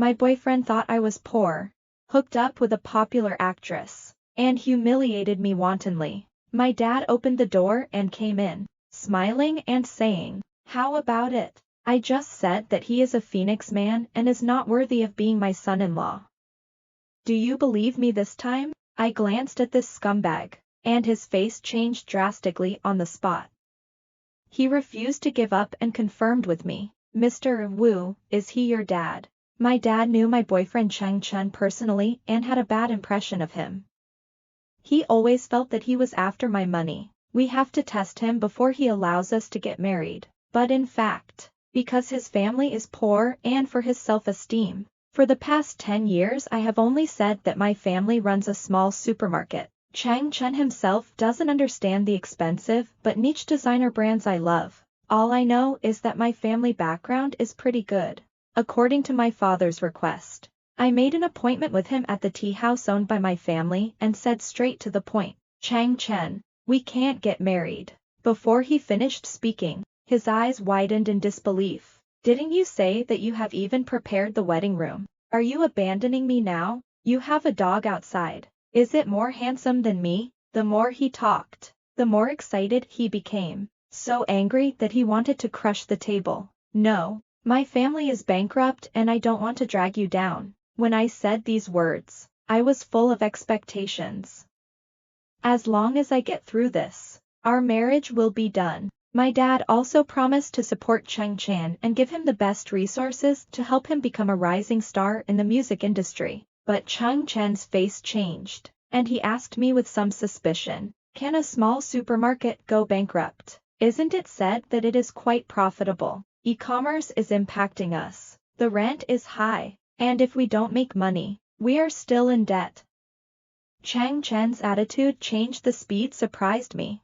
My boyfriend thought I was poor, hooked up with a popular actress, and humiliated me wantonly. My dad opened the door and came in, smiling and saying, "How about it? I just said that he is a Phoenix man and is not worthy of being my son-in-law. Do you believe me this time?" I glanced at this scumbag, and his face changed drastically on the spot. He refused to give up and confirmed with me, "Mr. Wu, is he your dad?" My dad knew my boyfriend Chang Chun personally and had a bad impression of him. He always felt that he was after my money. We have to test him before he allows us to get married. But in fact, because his family is poor and for his self-esteem, for the past 10 years I have only said that my family runs a small supermarket. Chang Chun himself doesn't understand the expensive but niche designer brands I love. All I know is that my family background is pretty good. According to my father's request, I made an appointment with him at the tea house owned by my family and said straight to the point, "Chang Chen, we can't get married." Before he finished speaking, his eyes widened in disbelief. "Didn't you say that you have even prepared the wedding room? Are you abandoning me now? You have a dog outside. Is it more handsome than me?" The more he talked, the more excited he became, so angry that he wanted to crush the table. "No, my family is bankrupt and I don't want to drag you down." When I said these words, I was full of expectations. As long as I get through this, our marriage will be done. My dad also promised to support Chang Chan and give him the best resources to help him become a rising star in the music industry. But Chang Chan's face changed, and he asked me with some suspicion, "Can a small supermarket go bankrupt? Isn't it said that it is quite profitable? E-commerce is impacting us. The rent is high, and if we don't make money, we are still in debt." Chang Chan's attitude changed. The speed surprised me.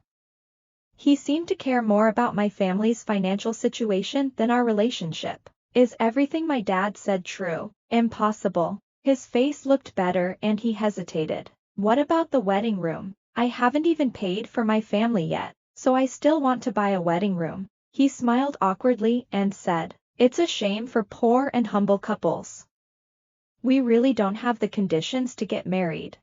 He seemed to care more about my family's financial situation than our relationship. Is everything my dad said true? Impossible. His face looked better and he hesitated. "What about the wedding room? I haven't even paid for my family yet, so I still want to buy a wedding room." He smiled awkwardly and said, "It's a shame for poor and humble couples. We really don't have the conditions to get married."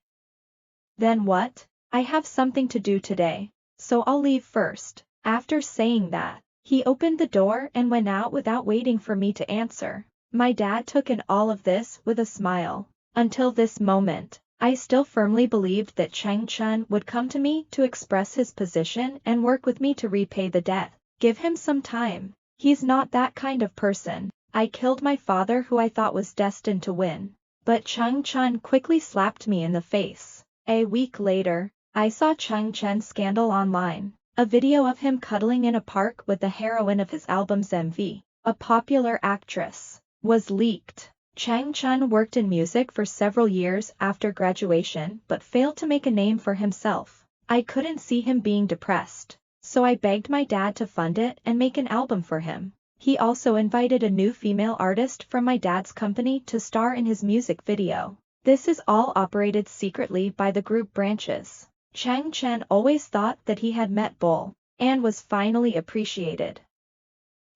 "Then what? I have something to do today, so I'll leave first." After saying that, he opened the door and went out without waiting for me to answer. My dad took in all of this with a smile. Until this moment, I still firmly believed that Chang Chun would come to me to express his position and work with me to repay the debt. Give him some time. He's not that kind of person. I killed my father who I thought was destined to win. But Chang Chun quickly slapped me in the face. A week later, I saw Chang Chen's scandal online. A video of him cuddling in a park with the heroine of his album's MV, a popular actress, was leaked. Chang Chun worked in music for several years after graduation but failed to make a name for himself. I couldn't see him being depressed, so I begged my dad to fund it and make an album for him. He also invited a new female artist from my dad's company to star in his music video. This is all operated secretly by the group branches. Chang Chen always thought that he had met Bull, and was finally appreciated.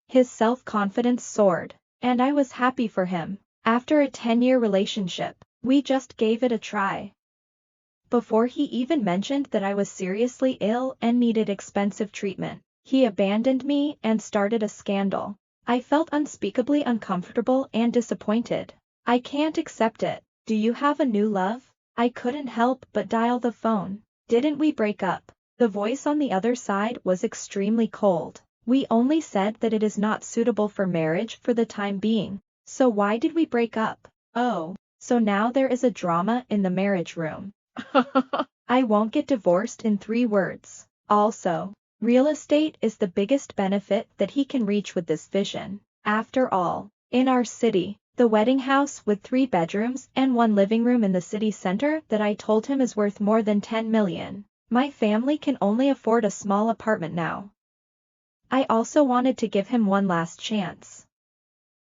His self-confidence soared, and I was happy for him. After a 10-year relationship, we just gave it a try. Before he even mentioned that I was seriously ill and needed expensive treatment, he abandoned me and started a scandal. I felt unspeakably uncomfortable and disappointed. I can't accept it. "Do you have a new love?" I couldn't help but dial the phone. "Didn't we break up?" The voice on the other side was extremely cold. "We only said that it is not suitable for marriage for the time being. So why did we break up?" "Oh, so now there is a drama in the marriage room." I won't get divorced in 3 words. Also, real estate is the biggest benefit that he can reach with this vision. After all, in our city, the wedding house with 3 bedrooms and 1 living room in the city center that I told him is worth more than 10 million. My family can only afford a small apartment now. I also wanted to give him one last chance.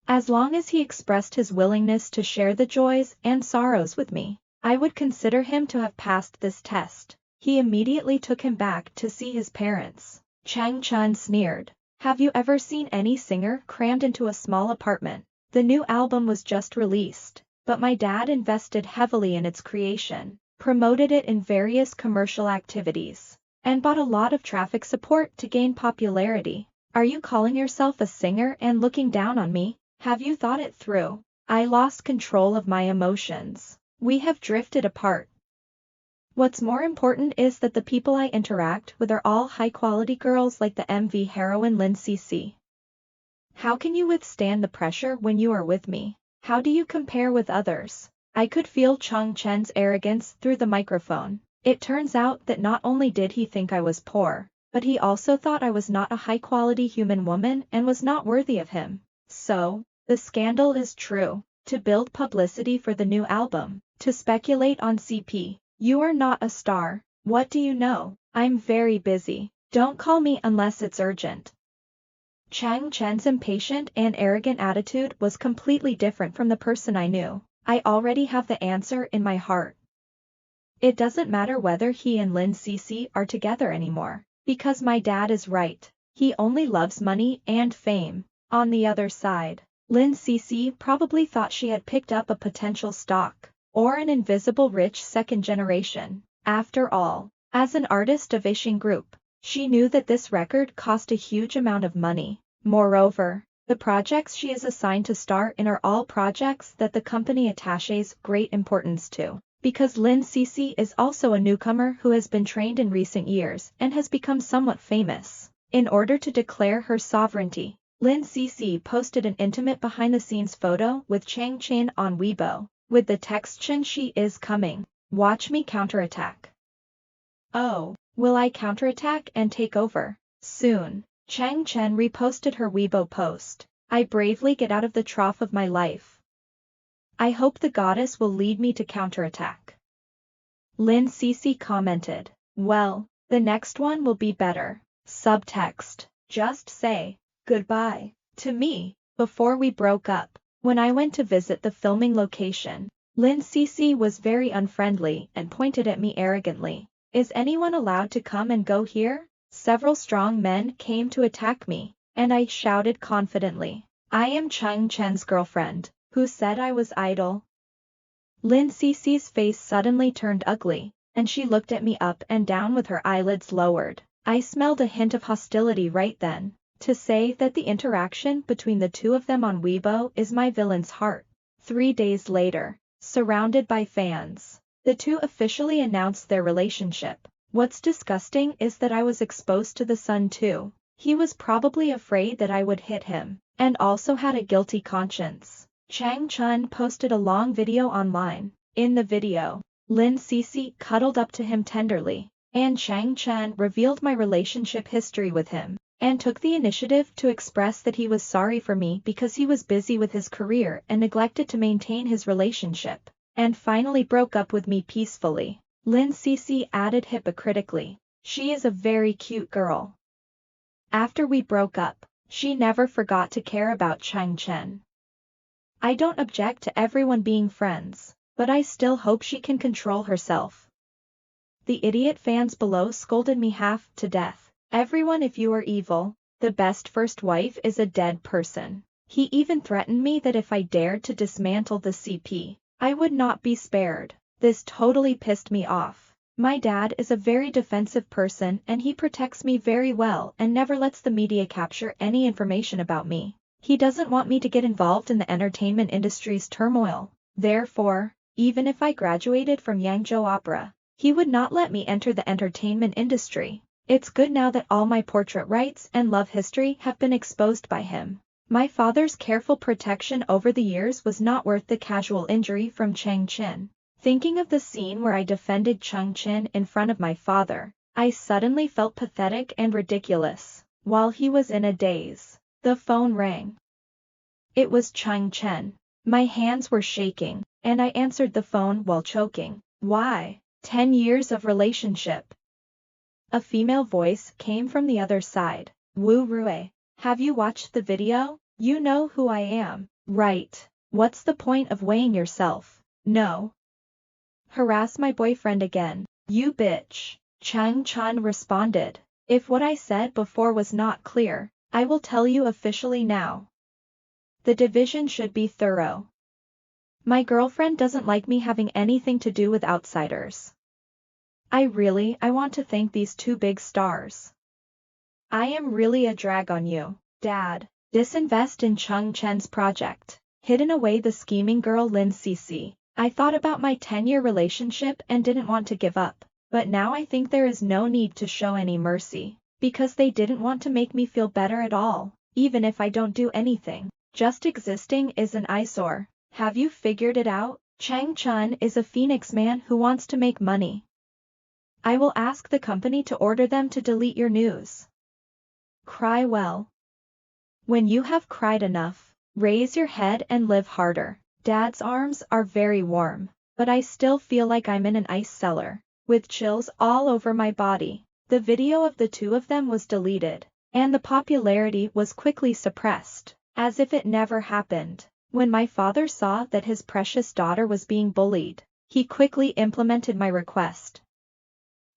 As long as he expressed his willingness to share the joys and sorrows with me, I would consider him to have passed this test. He immediately took him back to see his parents. Chang Chun sneered, "Have you ever seen any singer crammed into a small apartment?" The new album was just released, but my dad invested heavily in its creation, promoted it in various commercial activities, and bought a lot of traffic support to gain popularity. Are you calling yourself a singer and looking down on me? Have you thought it through? I lost control of my emotions. We have drifted apart. What's more important is that the people I interact with are all high-quality girls like the MV heroine Lin CC. How can you withstand the pressure when you are with me? How do you compare with others? I could feel Chang Chen's arrogance through the microphone. It turns out that not only did he think I was poor, but he also thought I was not a high-quality human woman and was not worthy of him. So, the scandal is true. To build publicity for the new album, to speculate on CP. You are not a star. What do you know? I'm very busy. Don't call me unless it's urgent. Chang Chen's impatient and arrogant attitude was completely different from the person I knew. I already have the answer in my heart. It doesn't matter whether he and Lin CC are together anymore, because my dad is right. He only loves money and fame. On the other side, Lin CC probably thought she had picked up a potential stock, or an invisible rich second generation. After all, as an artist of Ishing Group, she knew that this record cost a huge amount of money. Moreover, the projects she is assigned to star in are all projects that the company attaches great importance to, because Lin CC is also a newcomer who has been trained in recent years and has become somewhat famous. In order to declare her sovereignty, Lin CC posted an intimate behind-the-scenes photo with Chang Chen on Weibo, with the text "Chen she is coming. Watch me counterattack." Oh, will I counterattack and take over? Soon. Chang Chen reposted her Weibo post. I bravely get out of the trough of my life. I hope the goddess will lead me to counterattack. Lin CC commented. Well, the next one will be better. Subtext. Just say goodbye to me. Before we broke up, when I went to visit the filming location, Lin CC was very unfriendly and pointed at me arrogantly. Is anyone allowed to come and go here? Several strong men came to attack me, and I shouted confidently, I am Chang Chen's girlfriend, who said I was idle. Lin CC's face suddenly turned ugly, and she looked at me up and down with her eyelids lowered. I smelled a hint of hostility right then. To say that the interaction between the two of them on Weibo is my villain's heart. 3 days later, surrounded by fans, the two officially announced their relationship. What's disgusting is that I was exposed to the sun too. He was probably afraid that I would hit him, and also had a guilty conscience. Chang Chen posted a long video online. In the video, Lin CC cuddled up to him tenderly, and Chang Chen revealed my relationship history with him, and took the initiative to express that he was sorry for me because he was busy with his career and neglected to maintain his relationship, and finally broke up with me peacefully. Lin CC added hypocritically, she is a very cute girl. After we broke up, she never forgot to care about Chang Chen. I don't object to everyone being friends, but I still hope she can control herself. The idiot fans below scolded me half to death. Everyone, if you are evil, the best first wife is a dead person. He even threatened me that if I dared to dismantle the CP, I would not be spared. This totally pissed me off. My dad is a very defensive person and he protects me very well and never lets the media capture any information about me. He doesn't want me to get involved in the entertainment industry's turmoil. Therefore, even if I graduated from Yangzhou Opera, he would not let me enter the entertainment industry. It's good now that all my portrait rights and love history have been exposed by him. My father's careful protection over the years was not worth the casual injury from Chang Chen. Thinking of the scene where I defended Chang Chen in front of my father, I suddenly felt pathetic and ridiculous. While he was in a daze, the phone rang. It was Chang Chen. My hands were shaking, and I answered the phone while choking. Why? 10 years of relationship. A female voice came from the other side. Wu Rui, have you watched the video? You know who I am, right? What's the point of weighing yourself? No. Harass my boyfriend again, you bitch. Chang Chen responded. If what I said before was not clear, I will tell you officially now. The division should be thorough. My girlfriend doesn't like me having anything to do with outsiders. I want to thank these two big stars. I am really a drag on you, Dad. Disinvest in Chung Chen's project. Hidden away the scheming girl Lin Cece. I thought about my 10-year relationship and didn't want to give up, but now I think there is no need to show any mercy, because they didn't want to make me feel better at all, even if I don't do anything. Just existing is an eyesore. Have you figured it out? Chang Chun is a Phoenix man who wants to make money. I will ask the company to order them to delete your news. Cry well. When you have cried enough, raise your head and live harder. Dad's arms are very warm, but I still feel like I'm in an ice cellar, with chills all over my body. The video of the two of them was deleted, and the popularity was quickly suppressed, as if it never happened. When my father saw that his precious daughter was being bullied, he quickly implemented my request.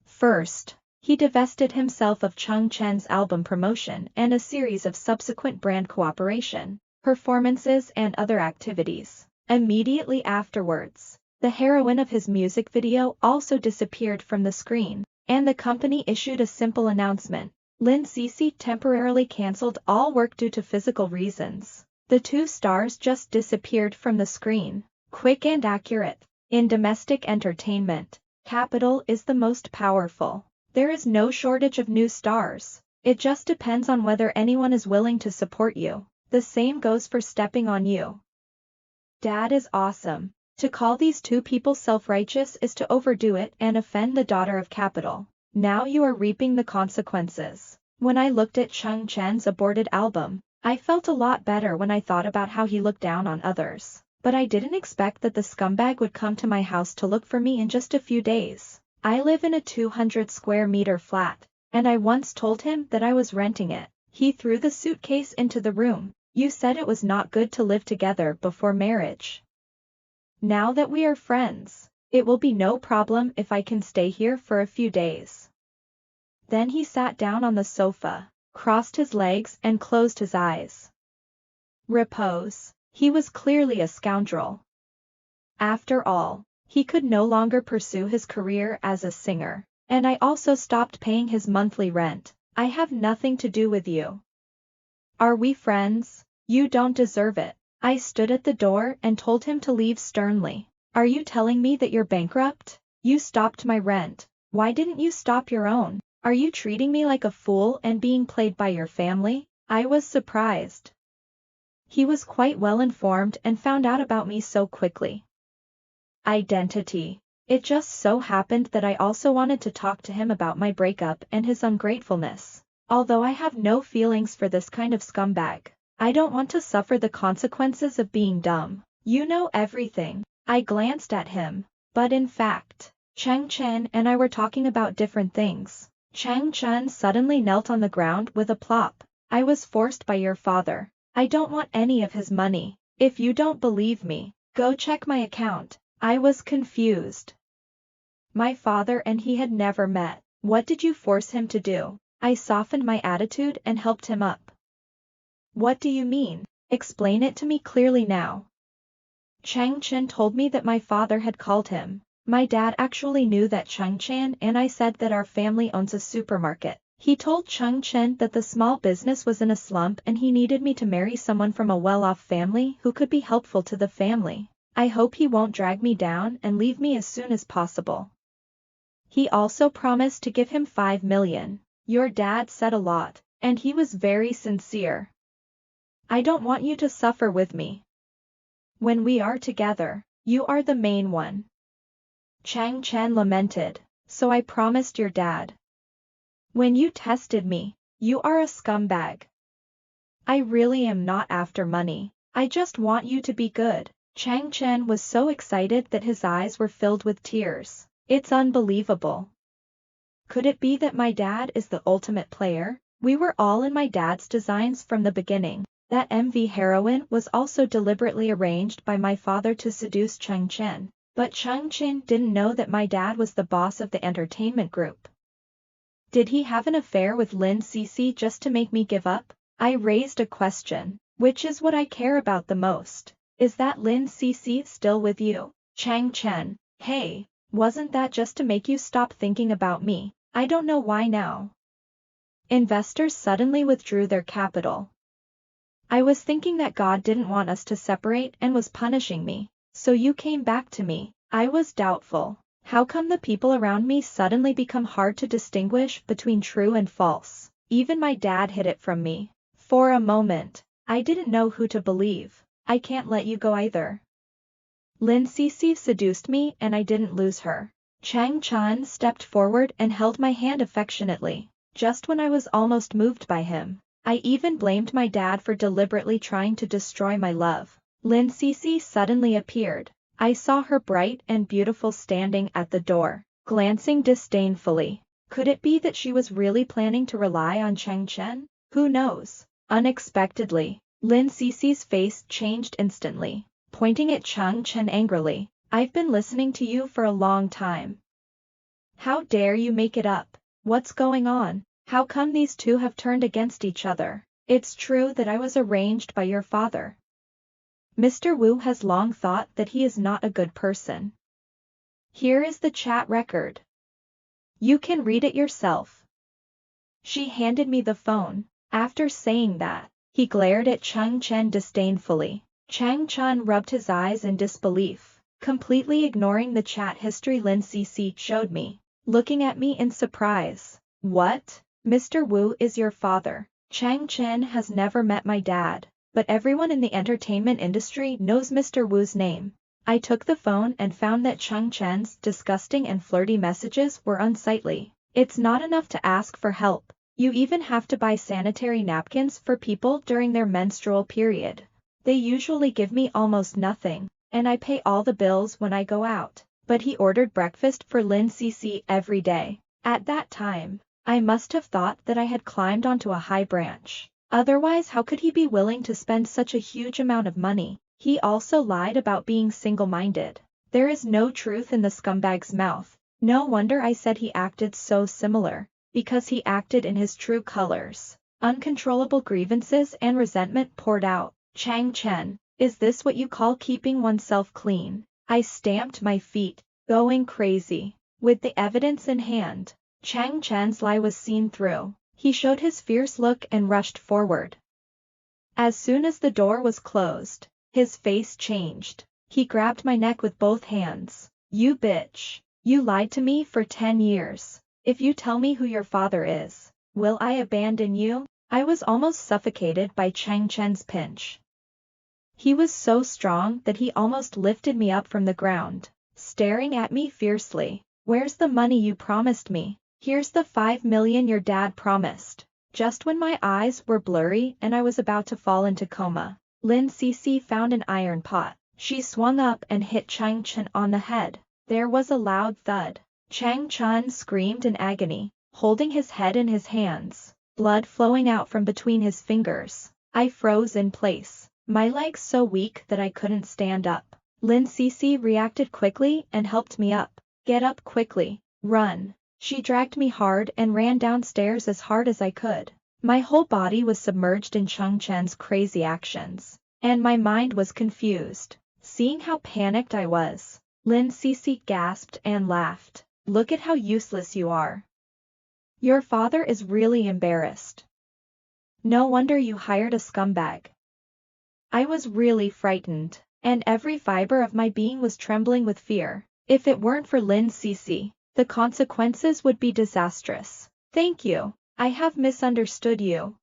First, he divested himself of Chung Chen's album promotion and a series of subsequent brand cooperation, performances and other activities. Immediately afterwards, the heroine of his music video also disappeared from the screen, and the company issued a simple announcement. Lin Cece temporarily cancelled all work due to physical reasons. The two stars just disappeared from the screen. Quick and accurate. In domestic entertainment, capital is the most powerful. There is no shortage of new stars. It just depends on whether anyone is willing to support you. The same goes for stepping on you. Dad is awesome. To call these two people self-righteous is to overdo it and offend the daughter of capital. Now you are reaping the consequences. When I looked at Chung Chen's aborted album, I felt a lot better when I thought about how he looked down on others. But I didn't expect that the scumbag would come to my house to look for me in just a few days. I live in a 200 square meter flat, and I once told him that I was renting it. He threw the suitcase into the room. You said it was not good to live together before marriage. Now that we are friends, it will be no problem if I can stay here for a few days. Then he sat down on the sofa, crossed his legs and closed his eyes. Repose. He was clearly a scoundrel. After all, he could no longer pursue his career as a singer, and I also stopped paying his monthly rent. I have nothing to do with you. Are we friends? You don't deserve it. I stood at the door and told him to leave sternly. Are you telling me that you're bankrupt? You stopped my rent. Why didn't you stop your own? Are you treating me like a fool and being played by your family? I was surprised. He was quite well informed and found out about me so quickly. Identity. It just so happened that I also wanted to talk to him about my breakup and his ungratefulness. Although I have no feelings for this kind of scumbag, I don't want to suffer the consequences of being dumb. You know everything. I glanced at him, but in fact, Chang Chen and I were talking about different things. Chang Chen suddenly knelt on the ground with a plop. I was forced by your father. I don't want any of his money. If you don't believe me, go check my account. I was confused. My father and he had never met. What did you force him to do? I softened my attitude and helped him up. What do you mean? Explain it to me clearly now. Chang Chen told me that my father had called him. My dad actually knew that Chang Chen and I said that our family owns a supermarket. He told Chang Chen that the small business was in a slump and he needed me to marry someone from a well-off family who could be helpful to the family. I hope he won't drag me down and leave me as soon as possible. He also promised to give him 5 million. Your dad said a lot, and he was very sincere. I don't want you to suffer with me. When we are together, you are the main one. Chang Chen lamented, so I promised your dad. When you tested me, you are a scumbag. I really am not after money. I just want you to be good. Chang Chen was so excited that his eyes were filled with tears. It's unbelievable. Could it be that my dad is the ultimate player? We were all in my dad's designs from the beginning. That MV heroine was also deliberately arranged by my father to seduce Chang Chen. But Chang Chen didn't know that my dad was the boss of the entertainment group. Did he have an affair with Lin Cece just to make me give up? I raised a question. Which is what I care about the most. Is that Lin Cece still with you? Chang Chen. Hey, wasn't that just to make you stop thinking about me? I don't know why now. Investors suddenly withdrew their capital. I was thinking that God didn't want us to separate and was punishing me. So you came back to me. I was doubtful. How come the people around me suddenly become hard to distinguish between true and false? Even my dad hid it from me. For a moment, I didn't know who to believe. I can't let you go either. Lin Cece seduced me and I didn't lose her. Chang Chen stepped forward and held my hand affectionately, just when I was almost moved by him. I even blamed my dad for deliberately trying to destroy my love. Lin Cece suddenly appeared. I saw her bright and beautiful standing at the door, glancing disdainfully. Could it be that she was really planning to rely on Chang Chen? Who knows? Unexpectedly, Lin Cece's face changed instantly, pointing at Chang Chen angrily. I've been listening to you for a long time. How dare you make it up? What's going on? How come these two have turned against each other? It's true that I was arranged by your father. Mr. Wu has long thought that he is not a good person. Here is the chat record. You can read it yourself. She handed me the phone. After saying that, he glared at Chang Chen disdainfully. Chang Chen rubbed his eyes in disbelief, completely ignoring the chat history Lin Cece showed me, looking at me in surprise. What? Mr. Wu is your father? Chang Chen has never met my dad, but everyone in the entertainment industry knows Mr. Wu's name. I took the phone and found that Chang Chen's disgusting and flirty messages were unsightly. It's not enough to ask for help. You even have to buy sanitary napkins for people during their menstrual period. They usually give me almost nothing, and I pay all the bills when I go out. But he ordered breakfast for Lin Cece every day. At that time, I must have thought that I had climbed onto a high branch. Otherwise, how could he be willing to spend such a huge amount of money? He also lied about being single-minded. There is no truth in the scumbag's mouth. No wonder I said he acted so similar, because he acted in his true colors. Uncontrollable grievances and resentment poured out. Chang Chen, is this what you call keeping oneself clean? I stamped my feet, going crazy. With the evidence in hand, Chang Chen's lie was seen through. He showed his fierce look and rushed forward. As soon as the door was closed, his face changed. He grabbed my neck with both hands. You bitch. You lied to me for 10 years. If you tell me who your father is, will I abandon you? I was almost suffocated by Chang Chen's pinch. He was so strong that he almost lifted me up from the ground, staring at me fiercely. Where's the money you promised me? Here's the 5 million your dad promised. Just when my eyes were blurry and I was about to fall into coma, Lin Cece found an iron pot. She swung up and hit Chang Chen on the head. There was a loud thud. Chang Chen screamed in agony, holding his head in his hands, blood flowing out from between his fingers. I froze in place, my legs so weak that I couldn't stand up. Lin Cece reacted quickly and helped me up. Get up quickly. Run. She dragged me hard and ran downstairs as hard as I could. My whole body was submerged in Chang Chen's crazy actions, and my mind was confused. Seeing how panicked I was, Lin Cece gasped and laughed. Look at how useless you are. Your father is really embarrassed. No wonder you hired a scumbag. I was really frightened, and every fiber of my being was trembling with fear. If it weren't for Lin Cece, the consequences would be disastrous. Thank you. I have misunderstood you.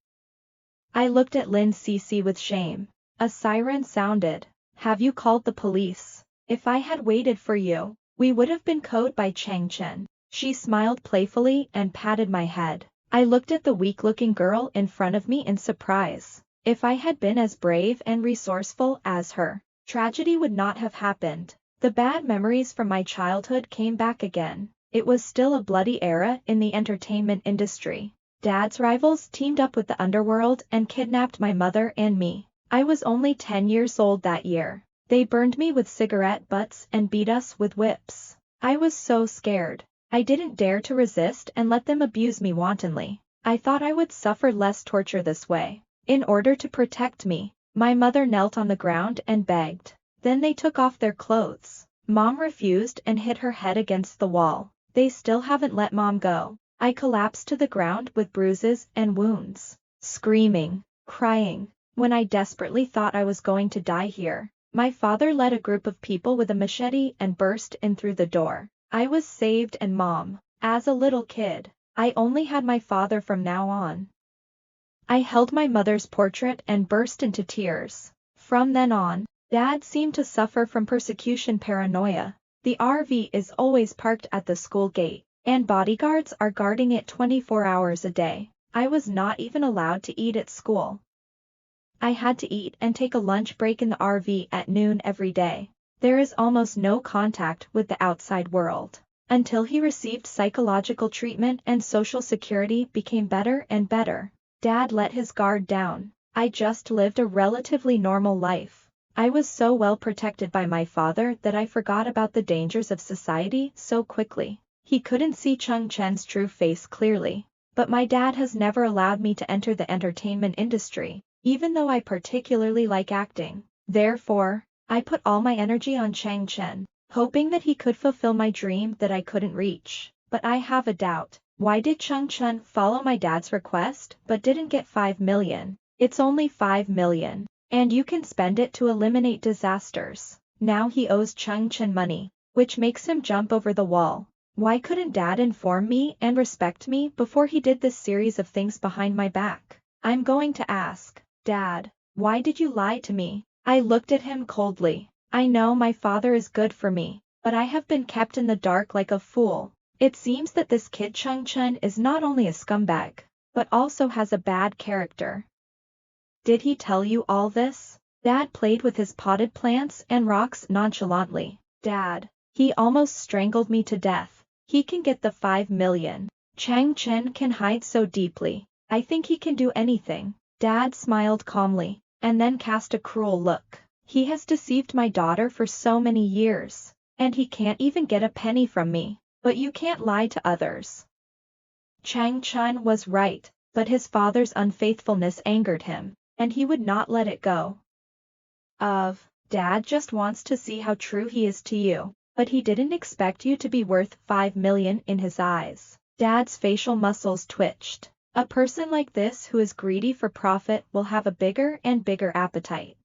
I looked at Lin Cece with shame. A siren sounded. Have you called the police? If I had waited for you, we would have been caught by Chang Chen. She smiled playfully and patted my head. I looked at the weak-looking girl in front of me in surprise. If I had been as brave and resourceful as her, tragedy would not have happened. The bad memories from my childhood came back again. It was still a bloody era in the entertainment industry. Dad's rivals teamed up with the underworld and kidnapped my mother and me. I was only 10 years old that year. They burned me with cigarette butts and beat us with whips. I was so scared. I didn't dare to resist and let them abuse me wantonly. I thought I would suffer less torture this way. In order to protect me, My mother knelt on the ground and begged. Then they took off their clothes. Mom refused and hit her head against the wall. They still haven't let Mom go. I collapsed to the ground with bruises and wounds, screaming, crying. When I desperately thought I was going to die here, my father led a group of people with a machete and burst in through the door. I was saved and Mom. As a little kid, I only had my father from now on. I held my mother's portrait and burst into tears. From then on, Dad seemed to suffer from persecution paranoia. The RV is always parked at the school gate, and bodyguards are guarding it 24 hours a day. I was not even allowed to eat at school. I had to eat and take a lunch break in the RV at noon every day. There is almost no contact with the outside world. Until he received psychological treatment and Social Security became better and better. Dad let his guard down. I just lived a relatively normal life. I was so well protected by my father that I forgot about the dangers of society so quickly. He couldn't see Chung Chen's true face clearly. But my dad has never allowed me to enter the entertainment industry, even though I particularly like acting. Therefore, I put all my energy on Chang Chen, hoping that he could fulfill my dream that I couldn't reach. But I have a doubt. Why did Chung Chen follow my dad's request but didn't get 5 million? It's only 5 million. And you can spend it to eliminate disasters. Now he owes Chung Chen money, which makes him jump over the wall. Why couldn't Dad inform me and respect me before he did this series of things behind my back? I'm going to ask, Dad, why did you lie to me? I looked at him coldly. I know my father is good for me, but I have been kept in the dark like a fool. It seems that this kid Chung Chen is not only a scumbag, but also has a bad character. Did he tell you all this? Dad played with his potted plants and rocks nonchalantly. Dad, he almost strangled me to death. He can get the 5 million. Chang Chen can hide so deeply. I think he can do anything. Dad smiled calmly, and then cast a cruel look. He has deceived my daughter for so many years, and he can't even get a penny from me. But you can't lie to others. Chang Chen was right, but his father's unfaithfulness angered him, and he would not let it go. Dad just wants to see how true he is to you, but he didn't expect you to be worth 5 million in his eyes. Dad's facial muscles twitched. A person like this who is greedy for profit will have a bigger and bigger appetite.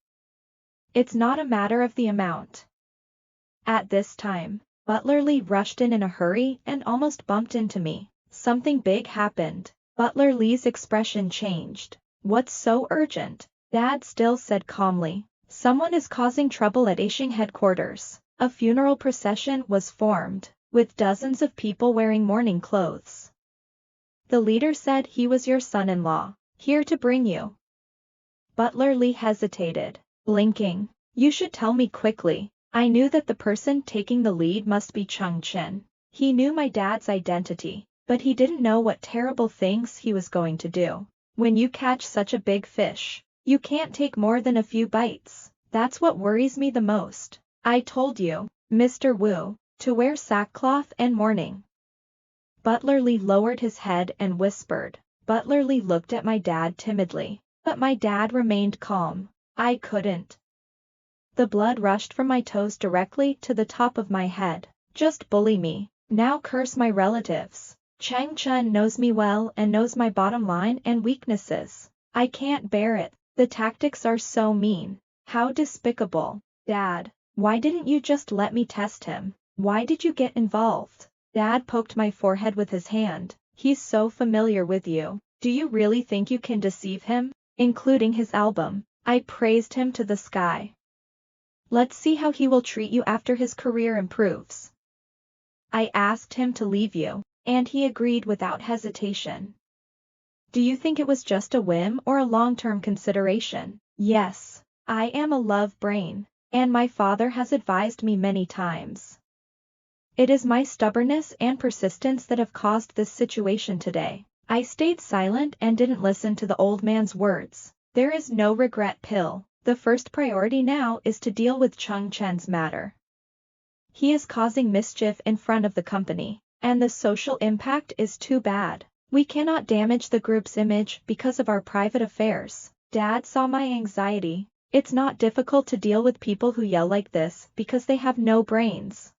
It's not a matter of the amount. At this time, Butler Lee rushed in a hurry and almost bumped into me. Something big happened. Butler Lee's expression changed. What's so urgent? Dad still said calmly. Someone is causing trouble at Aishing headquarters. A funeral procession was formed, with dozens of people wearing mourning clothes. The leader said he was your son-in-law, here to bring you. Butler Lee hesitated, blinking. You should tell me quickly. I knew that the person taking the lead must be Chung Chen. He knew my dad's identity, but he didn't know what terrible things he was going to do. When you catch such a big fish, you can't take more than a few bites. That's what worries me the most. I told you, Mr. Wu, to wear sackcloth and mourning. Butler Lee lowered his head and whispered. Butler Lee looked at my dad timidly, but my dad remained calm. I couldn't. The blood rushed from my toes directly to the top of my head. Just bully me. Now curse my relatives. Chang Chen knows me well and knows my bottom line and weaknesses. I can't bear it. The tactics are so mean. How despicable. Dad, why didn't you just let me test him? Why did you get involved? Dad poked my forehead with his hand. He's so familiar with you. Do you really think you can deceive him? Including his album. I praised him to the sky. Let's see how he will treat you after his career improves. I asked him to leave you, and he agreed without hesitation. Do you think it was just a whim or a long-term consideration? Yes, I am a love brain, and my father has advised me many times. It is my stubbornness and persistence that have caused this situation today. I stayed silent and didn't listen to the old man's words. There is no regret pill. The first priority now is to deal with Chung Chen's matter. He is causing mischief in front of the company, and the social impact is too bad. We cannot damage the group's image because of our private affairs. Dad saw my anxiety. It's not difficult to deal with people who yell like this because they have no brains.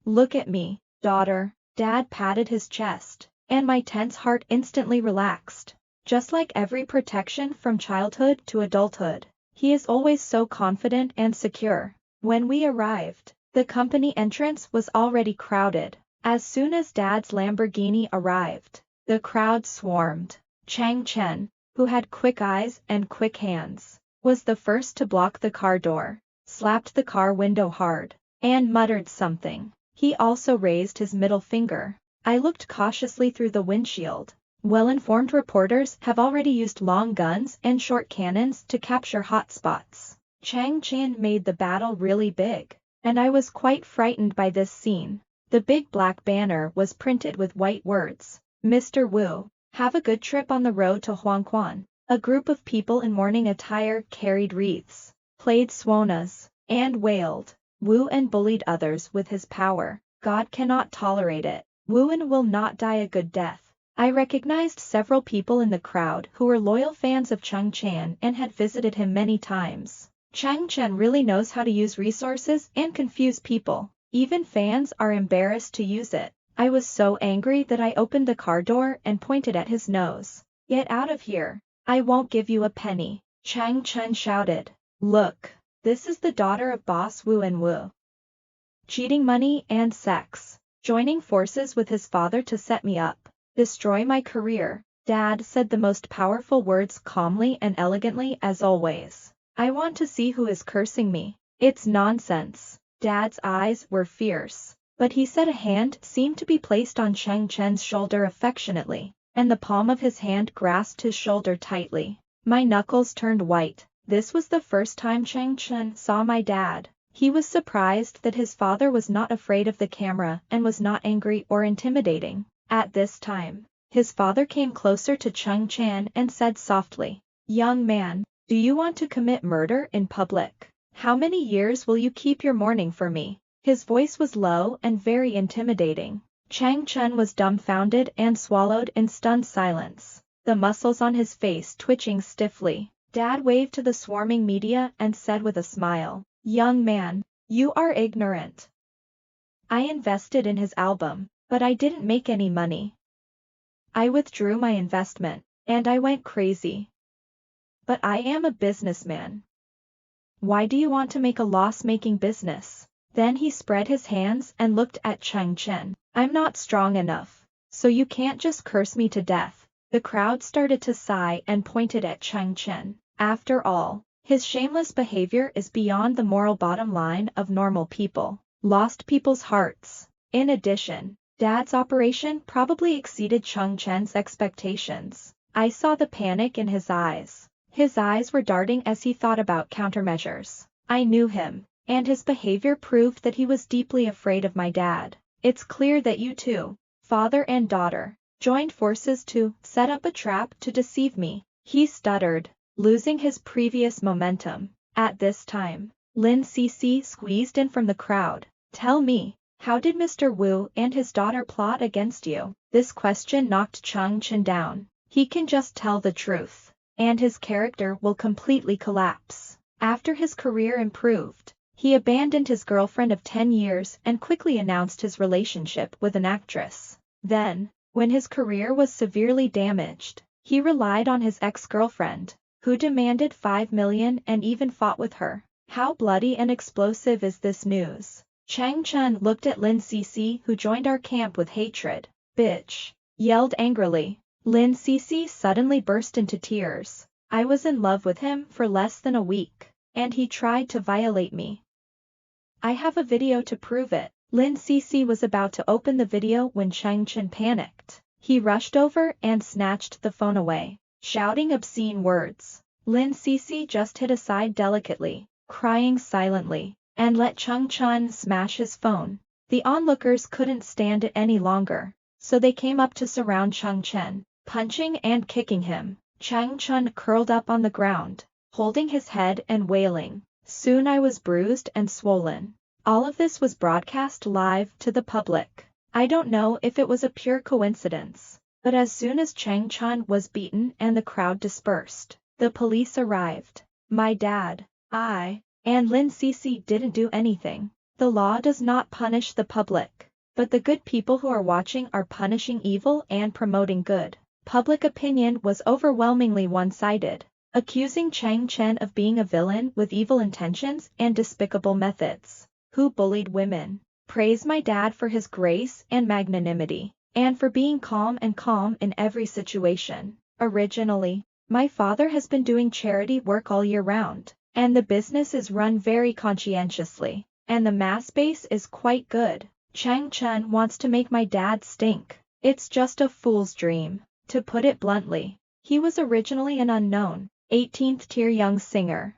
Look at me, daughter. Dad patted his chest, and my tense heart instantly relaxed. Just like every protection from childhood to adulthood, he is always so confident and secure. When we arrived, the company entrance was already crowded. As soon as Dad's Lamborghini arrived, the crowd swarmed. Chang Chen, who had quick eyes and quick hands, was the first to block the car door, slapped the car window hard, and muttered something. He also raised his middle finger. I looked cautiously through the windshield. Well-informed reporters have already used long guns and short cannons to capture hotspots. Chang Chen made the battle really big, and I was quite frightened by this scene. The big black banner was printed with white words. Mr. Wu, have a good trip on the road to Huangquan. A group of people in mourning attire carried wreaths, played swanas, and wailed. Wu En bullied others with his power. God cannot tolerate it. Wu En will not die a good death. I recognized several people in the crowd who were loyal fans of Chang Chen and had visited him many times. Chang Chen really knows how to use resources and confuse people. Even fans are embarrassed to use it. I was so angry that I opened the car door and pointed at his nose. Get out of here. I won't give you a penny. Chang Chen shouted. Look, this is the daughter of boss Wu En Wu. Cheating money and sex. Joining forces with his father to set me up. Destroy my career. Dad said the most powerful words calmly and elegantly as always. I want to see who is cursing me. It's nonsense. Dad's eyes were fierce, but he said a hand seemed to be placed on Chang Chen's shoulder affectionately, and the palm of his hand grasped his shoulder tightly. My knuckles turned white. This was the first time Chang Chen saw my dad. He was surprised that his father was not afraid of the camera and was not angry or intimidating. At this time, his father came closer to Chang Chen and said softly, Young man, do you want to commit murder in public? How many years will you keep your mourning for me? His voice was low and very intimidating. Chang Chen was dumbfounded and swallowed in stunned silence, the muscles on his face twitching stiffly. Dad waved to the swarming media and said with a smile, Young man, you are ignorant. I invested in his album, but I didn't make any money. I withdrew my investment, and I went crazy. But I am a businessman. Why do you want to make a loss-making business? Then he spread his hands and looked at Chang Chen. I'm not strong enough, so you can't just curse me to death. The crowd started to sigh and pointed at Chang Chen. After all, his shameless behavior is beyond the moral bottom line of normal people. Lost people's hearts. In addition, Dad's operation probably exceeded Chang Chen's expectations. I saw the panic in his eyes. His eyes were darting as he thought about countermeasures. I knew him, and his behavior proved that he was deeply afraid of my dad. It's clear that you two, father and daughter, joined forces to set up a trap to deceive me. He stuttered, losing his previous momentum. At this time, Lin Cc squeezed in from the crowd. Tell me, how did Mr. Wu and his daughter plot against you? This question knocked Chang Chen down. He can just tell the truth, and his character will completely collapse. After his career improved, he abandoned his girlfriend of 10 years and quickly announced his relationship with an actress. Then, when his career was severely damaged, he relied on his ex-girlfriend, who demanded 5 million and even fought with her. How bloody and explosive is this news? Chang Chen looked at Lin Cc, who joined our camp with hatred. Bitch! Yelled angrily. Lin Cc suddenly burst into tears. I was in love with him for less than a week, and he tried to violate me. I have a video to prove it. Lin Cc was about to open the video when Chang Chen panicked. He rushed over and snatched the phone away, shouting obscene words. Lin Cc just hid aside delicately, crying silently, and let Chang Chen smash his phone. The onlookers couldn't stand it any longer, so they came up to surround Chang Chen, punching and kicking him. Chang Chen curled up on the ground, holding his head and wailing. Soon I was bruised and swollen. All of this was broadcast live to the public. I don't know if it was a pure coincidence, but as soon as Chang Chen was beaten and the crowd dispersed, the police arrived. My dad, and Lin Cece didn't do anything. The law does not punish the public, but the good people who are watching are punishing evil and promoting good. Public opinion was overwhelmingly one-sided, accusing Chang Chen of being a villain with evil intentions and despicable methods, who bullied women. Praise my dad for his grace and magnanimity, and for being calm in every situation. Originally, my father has been doing charity work all year round, and the business is run very conscientiously, and the mass base is quite good. Chang Chen wants to make my dad stink. It's just a fool's dream, to put it bluntly. He was originally an unknown, 18th-tier young singer.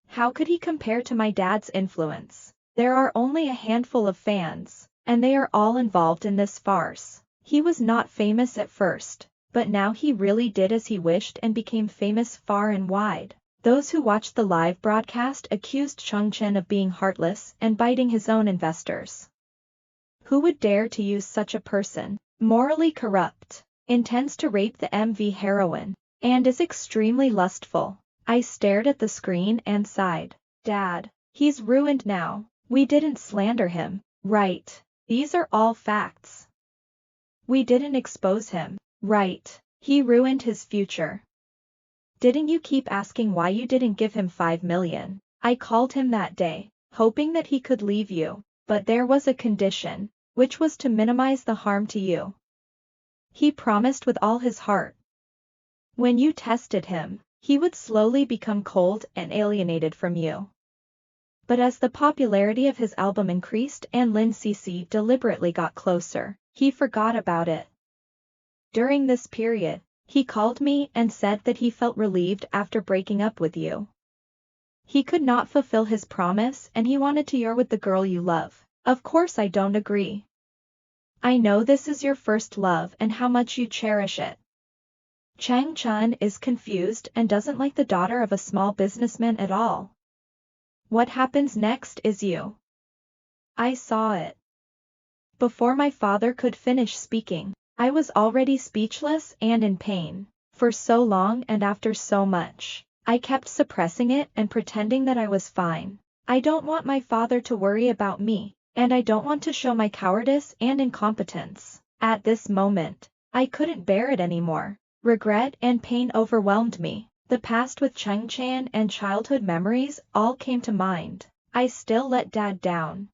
How could he compare to my dad's influence? There are only a handful of fans, and they are all involved in this farce. He was not famous at first, but now he really did as he wished and became famous far and wide. Those who watched the live broadcast accused Chang Chen of being heartless and biting his own investors. Who would dare to use such a person? Morally corrupt, intends to rape the MV heroine, and is extremely lustful. I stared at the screen and sighed. Dad, he's ruined now. We didn't slander him, right? These are all facts. We didn't expose him, right? He ruined his future. Didn't you keep asking why you didn't give him 5 million? I called him that day, hoping that he could leave you, but there was a condition, which was to minimize the harm to you. He promised with all his heart. When you tested him, he would slowly become cold and alienated from you. But as the popularity of his album increased and Lin Cece deliberately got closer, he forgot about it. During this period, he called me and said that he felt relieved after breaking up with you. He could not fulfill his promise and he wanted to you're with the girl you love. Of course I don't agree. I know this is your first love and how much you cherish it. Chang Chen is confused and doesn't like the daughter of a small businessman at all. What happens next is you. I saw it. Before my father could finish speaking, I was already speechless and in pain. For so long and after so much, I kept suppressing it and pretending that I was fine. I don't want my father to worry about me, and I don't want to show my cowardice and incompetence. At this moment, I couldn't bear it anymore. Regret and pain overwhelmed me. The past with Chang Chen and childhood memories all came to mind. I still let Dad down.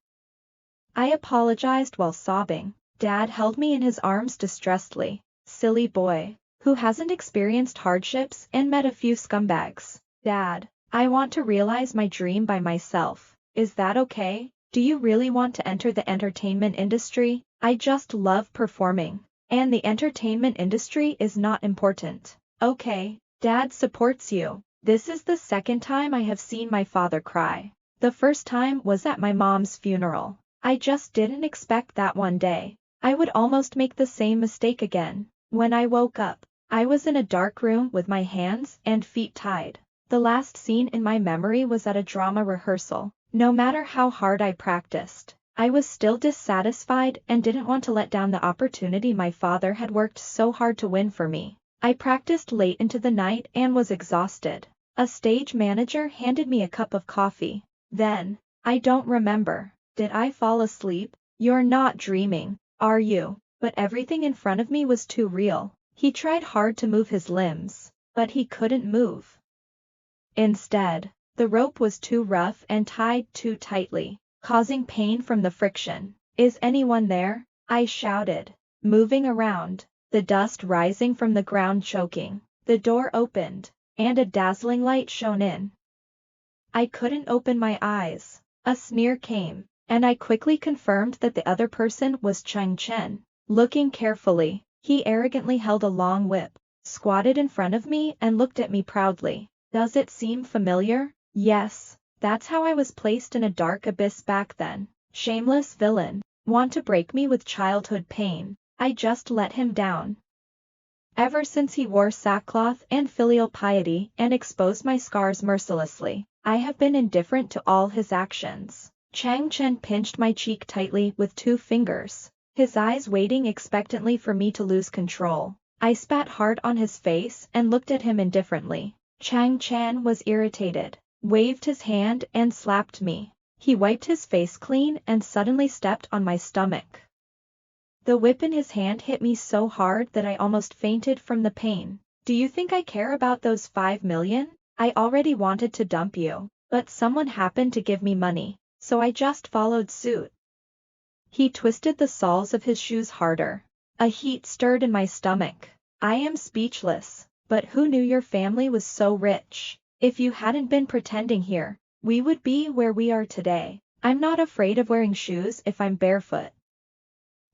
I apologized while sobbing. Dad held me in his arms distressedly. Silly boy, who hasn't experienced hardships and met a few scumbags. Dad, I want to realize my dream by myself. Is that okay? Do you really want to enter the entertainment industry? I just love performing, and the entertainment industry is not important. Okay. Dad supports you. This is the second time I have seen my father cry. The first time was at my mom's funeral. I just didn't expect that one day I would almost make the same mistake again. When I woke up, I was in a dark room with my hands and feet tied. The last scene in my memory was at a drama rehearsal. No matter how hard I practiced, I was still dissatisfied and didn't want to let down the opportunity my father had worked so hard to win for me. I practiced late into the night and was exhausted. A stage manager handed me a cup of coffee. Then, I don't remember. Did I fall asleep? You're not dreaming, are you? But everything in front of me was too real. He tried hard to move his limbs, but he couldn't move. Instead, the rope was too rough and tied too tightly, causing pain from the friction. Is anyone there? I shouted, moving around. The dust rising from the ground choking. The door opened, and a dazzling light shone in. I couldn't open my eyes. A sneer came, and I quickly confirmed that the other person was Chang Chen. Looking carefully, he arrogantly held a long whip, squatted in front of me and looked at me proudly. Does it seem familiar? Yes, that's how I was placed in a dark abyss back then. Shameless villain, want to break me with childhood pain. I just let him down. Ever since he wore sackcloth and filial piety and exposed my scars mercilessly, I have been indifferent to all his actions. Chang Chen pinched my cheek tightly with 2 fingers, his eyes waiting expectantly for me to lose control. I spat hard on his face and looked at him indifferently. Chang Chan was irritated, waved his hand and slapped me. He wiped his face clean and suddenly stepped on my stomach. The whip in his hand hit me so hard that I almost fainted from the pain. Do you think I care about those 5 million? I already wanted to dump you, but someone happened to give me money, so I just followed suit. He twisted the soles of his shoes harder. A heat stirred in my stomach. I am speechless, but who knew your family was so rich? If you hadn't been pretending here, we would be where we are today. I'm not afraid of wearing shoes if I'm barefoot.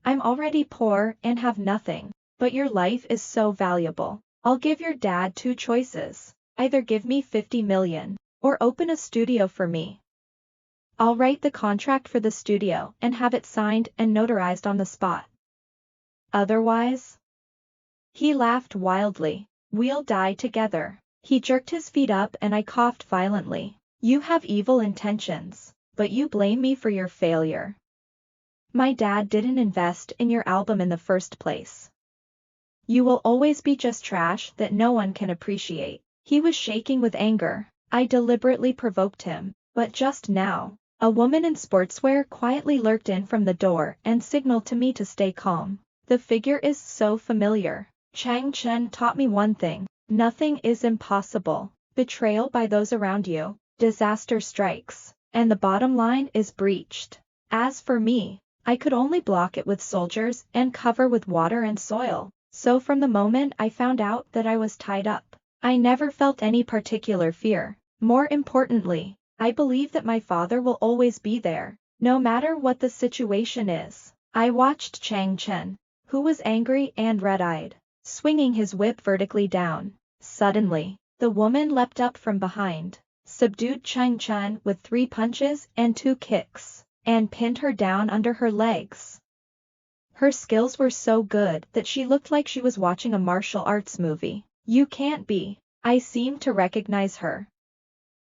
I'm already poor and have nothing, but your life is so valuable. I'll give your dad 2 choices. Either give me 50 million, or open a studio for me. I'll write the contract for the studio and have it signed and notarized on the spot. Otherwise? He laughed wildly. We'll die together. He jerked his feet up and I coughed violently. You have evil intentions, but you blame me for your failure. My dad didn't invest in your album in the first place. You will always be just trash that no one can appreciate. He was shaking with anger. I deliberately provoked him, but just now, a woman in sportswear quietly lurked in from the door and signaled to me to stay calm. The figure is so familiar. Chang Chen taught me one thing: nothing is impossible. Betrayal by those around you, disaster strikes, and the bottom line is breached. As for me, I could only block it with soldiers and cover with water and soil. So from the moment I found out that I was tied up, I never felt any particular fear. More importantly, I believe that my father will always be there, no matter what the situation is. I watched Chang Chen, who was angry and red-eyed, swinging his whip vertically down. Suddenly, the woman leapt up from behind, subdued Chang Chen with 3 punches and 2 kicks, and pinned her down under her legs. Her skills were so good that she looked like she was watching a martial arts movie. You can't be. I seemed to recognize her.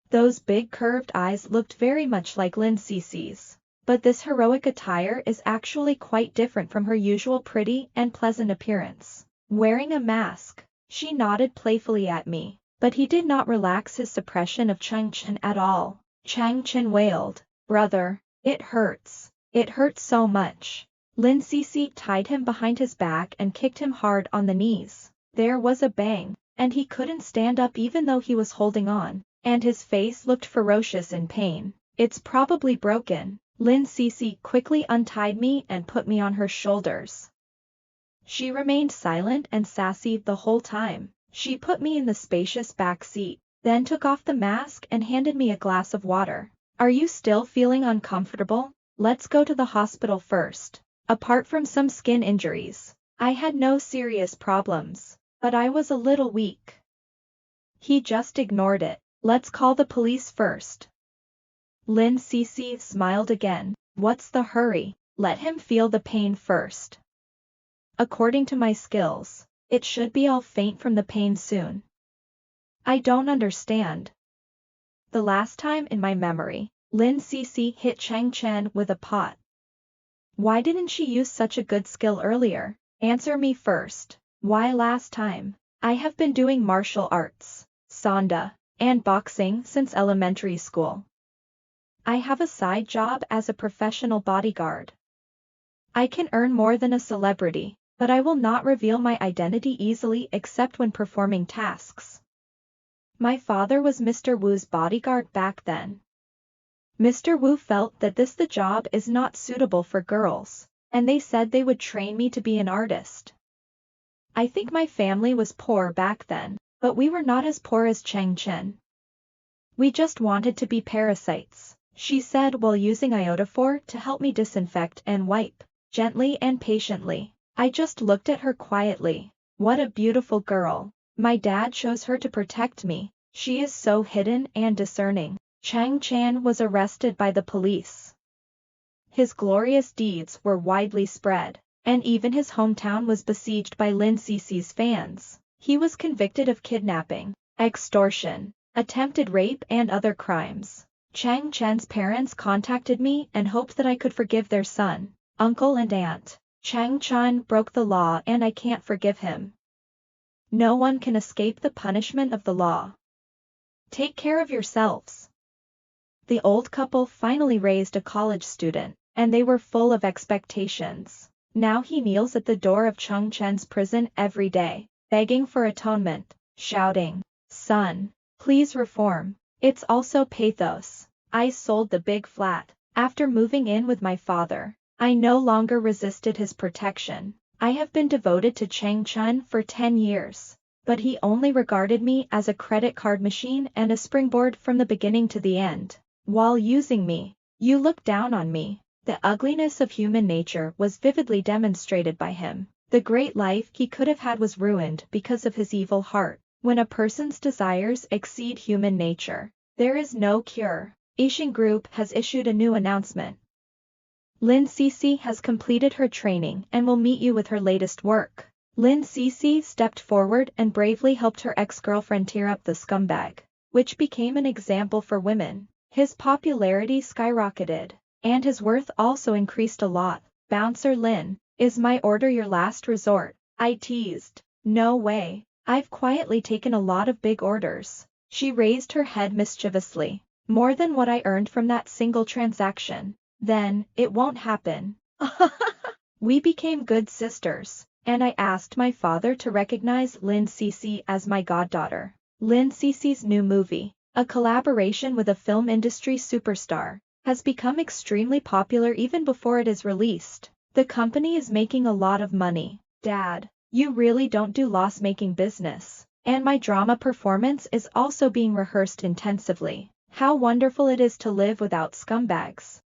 Those big curved eyes looked very much like Lin Cece's. But this heroic attire is actually quite different from her usual pretty and pleasant appearance. Wearing a mask, she nodded playfully at me, but he did not relax his suppression of Chang Chen at all. Chang Chen wailed, "Brother, it hurts. It hurts so much." Lin Cece tied him behind his back and kicked him hard on the knees. There was a bang, and he couldn't stand up even though he was holding on, and his face looked ferocious in pain. It's probably broken. Lin Cece quickly untied me and put me on her shoulders. She remained silent and sassy the whole time. She put me in the spacious back seat, then took off the mask and handed me a glass of water. Are you still feeling uncomfortable? Let's go to the hospital first. Apart from some skin injuries, I had no serious problems, but I was a little weak. He just ignored it. Let's call the police first. Lin Cece smiled again. What's the hurry? Let him feel the pain first. According to my skills, it should be I'll faint from the pain soon. I don't understand. The last time in my memory, Lin Cece hit Chang Chen with a pot. Why didn't she use such a good skill earlier? Answer me first. Why last time? I have been doing martial arts, sanda, and boxing since elementary school. I have a side job as a professional bodyguard. I can earn more than a celebrity, but I will not reveal my identity easily except when performing tasks. My father was Mr. Wu's bodyguard back then. Mr. Wu felt that the job is not suitable for girls, and they said they would train me to be an artist. I think my family was poor back then, but we were not as poor as Chang Chen. We just wanted to be parasites, she said while using iodophor to help me disinfect and wipe, gently and patiently. I just looked at her quietly. What a beautiful girl. My dad chose her to protect me. She is so hidden and discerning. Chang Chen was arrested by the police. His glorious deeds were widely spread, and even his hometown was besieged by Lin Cece's fans. He was convicted of kidnapping, extortion, attempted rape and other crimes. Chang Chen's parents contacted me and hoped that I could forgive their son, uncle and aunt. Chang Chen broke the law and I can't forgive him. No one can escape the punishment of the law. Take care of yourselves. The old couple finally raised a college student, and they were full of expectations. Now he kneels at the door of Chung Chen's prison every day, begging for atonement, shouting, "Son, please reform." It's also pathos. I sold the big flat. After moving in with my father, I no longer resisted his protection. I have been devoted to Chang Chun for 10 years. But he only regarded me as a credit card machine and a springboard from the beginning to the end. While using me, you look down on me. The ugliness of human nature was vividly demonstrated by him. The great life he could have had was ruined because of his evil heart. When a person's desires exceed human nature, there is no cure. Asian Group has issued a new announcement. Lin Cece has completed her training and will meet you with her latest work. Lin Cece stepped forward and bravely helped her ex-girlfriend tear up the scumbag, which became an example for women. His popularity skyrocketed, and his worth also increased a lot. Bouncer Lin, is my order your last resort? I teased. No way. I've quietly taken a lot of big orders. She raised her head mischievously. More than what I earned from that single transaction. Then, it won't happen. We became good sisters, and I asked my father to recognize Lin Cece as my goddaughter. Lin Cece's new movie, a collaboration with a film industry superstar, has become extremely popular even before it is released. The company is making a lot of money. Dad, you really don't do loss-making business. And my drama performance is also being rehearsed intensively. How wonderful it is to live without scumbags.